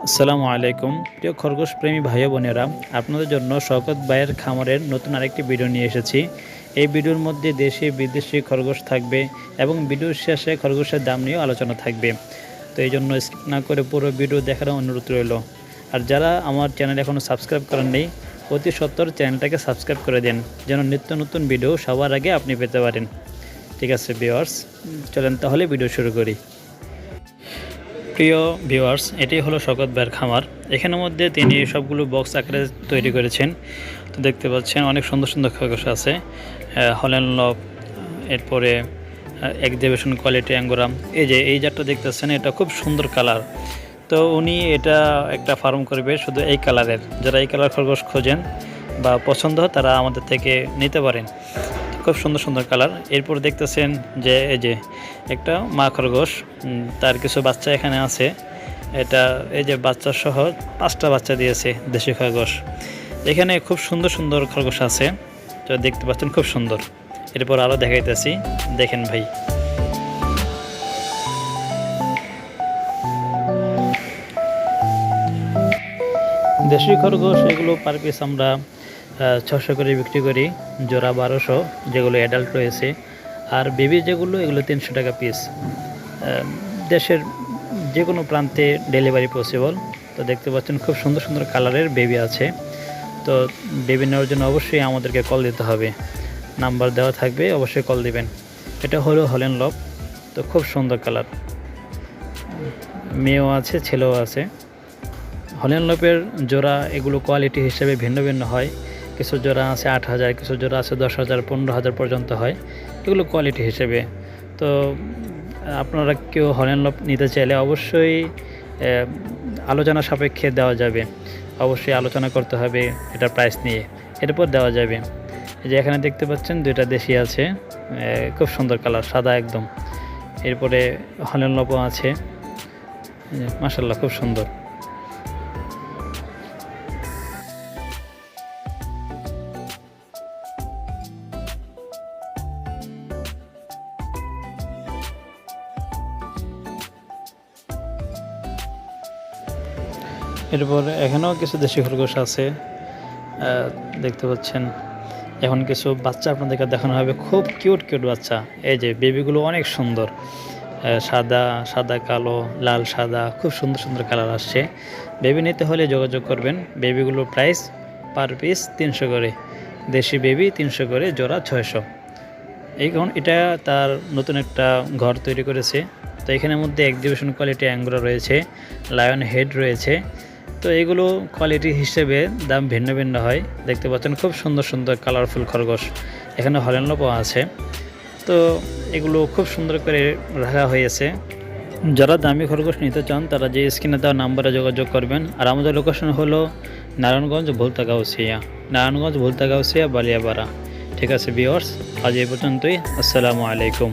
আসসালামু আলাইকুম প্রিয় খরগোশ প্রেমী ভাই বোনেরা, আপনাদের জন্য শওকত ভাইয়ের খামারের নতুন আরেকটি ভিডিও নিয়ে এসেছি। এই ভিডিওর মধ্যে দেশি বিদেশি খরগোশ থাকবে এবং ভিডিওর শেষে খরগোশের দাম নিয়েও আলোচনা থাকবে। তো এই জন্য স্কিপ না করে পুরো ভিডিও দেখার অনুরোধ রইল। আর যারা আমার চ্যানেল এখনও সাবস্ক্রাইব করেননি, অতি সত্বর চ্যানেলটাকে সাবস্ক্রাইব করে দেন, যেন নিত্য নতুন ভিডিও সবার আগে আপনি পেতে পারেন। ঠিক আছে ভিউয়ার্স, চলেন তাহলে ভিডিও শুরু করি। প্রিয় ভিউয়ার্স, এটি হলো শওকত ভাইয়ের খামার। এখানের মধ্যে তিনি সবগুলো বক্স আকারে তৈরি করেছেন। তো দেখতে পাচ্ছেন অনেক সুন্দর সুন্দর খরগোশ আছে, হল্যান্ড লব, এরপরে এক্সিবিশন কোয়ালিটি অ্যাঙ্গোরাম। এই জাতটা দেখতেছেন, এটা খুব সুন্দর কালার। তো উনি এটা একটা ফার্ম করবে শুধু এই কালারের। যারা এই কালার খরগোশ খোঁজেন বা পছন্দ হয় তারা আমাদের থেকে নিতে পারেন। খুব সুন্দর সুন্দর কালার। এরপর দেখতেছেন যে এই যে একটা মা খরগোশ, তার কিছু বাচ্চা এখানে আছে। এটা এই যে বাচ্চা সহ 5টা বাচ্চা দিয়েছে দেশি খরগোশ। এখানে খুব সুন্দর সুন্দর খরগোশ আছে, তো দেখতে পাচ্ছেন খুব সুন্দর। এরপর আরও দেখাইতেছি, দেখেন ভাই। দেশি খরগোশ এগুলো পার পিস আমরা 600 করে বিক্রি করি, জোড়া 1200 যেগুলো অ্যাডাল্ট রয়েছে। আর বেবি যেগুলো, এগুলো 300 টাকা পিস। দেশের যে কোনো প্রান্তে ডেলিভারি পসিবল। তো দেখতে পাচ্ছেন খুব সুন্দর সুন্দর কালারের বেবি আছে। তো বেবি নেওয়ার জন্য অবশ্যই আমাদেরকে কল দিতে হবে, নাম্বার দেওয়া থাকবে, অবশ্যই কল দিবেন। এটা হলো হল্যান্ড লব। তো খুব সুন্দর কালার, মেয়েও আছে ছেলেও আছে। হল্যান্ড লবের জোড়া এগুলো কোয়ালিটি হিসেবে ভিন্ন ভিন্ন হয়। কিছু জোড়া আছে 8,000, কিছু জোড়া আছে 10,000, 15,000 পর্যন্ত হয়, এগুলো কোয়ালিটি হিসেবে। তো আপনারা কেউ হল্যান্ড লব নিতে চাইলে অবশ্যই আলোচনা সাপেক্ষে দেওয়া যাবে। অবশ্যই আলোচনা করতে হবে এটার প্রাইস নিয়ে, এরপর দেওয়া যাবে। এই যে এখানে দেখতে পাচ্ছেন 2টা দেশি আছে, খুব সুন্দর কালার, সাদা একদম। এরপরে হল্যান্ড লবও আছে, মাশাআল্লাহ খুব সুন্দর। এরপর এখানেও কিছু দেশি খরগোশ আছে, দেখতে পাচ্ছেন। এখন কিছু বাচ্চা আপনাদেরকে দেখানো হবে, খুব কিউট কিউট বাচ্চা। এই যে বেবিগুলো অনেক সুন্দর, সাদা সাদা কালো, লাল সাদা, খুব সুন্দর সুন্দর কালার আসছে। বেবি নিতে হলে যোগাযোগ করবেন। বেবিগুলোর প্রাইস পার পিস 300 করে, দেশি বেবি 300 করে, জোড়া 600। এটা তার নতুন একটা ঘর তৈরি করেছে। তো এখানের মধ্যে এক্সিবিশন কোয়ালিটি অ্যাঙ্গোরা রয়েছে, লায়ন হেড রয়েছে। তো এগুলো কোয়ালিটি হিসেবে দাম ভিন্ন ভিন্ন হয়। দেখতে পাচ্ছেন খুব সুন্দর সুন্দর কালারফুল খরগোশ। এখানে হল্যান্ড লবও আছে। তো এগুলো খুব সুন্দর করে রাখা হয়েছে। যারা দামি খরগোশ নিতে চান তারা যে স্ক্রিনে দেওয়া নাম্বারে যোগাযোগ করবেন। আর আমাদের লোকেশন হলো নারায়ণগঞ্জ ভুলতা গাউসিয়া বালিয়াপাড়া। ঠিক আছে ভিউয়ার্স, আজ এই পর্যন্তই। আসসালামু আলাইকুম।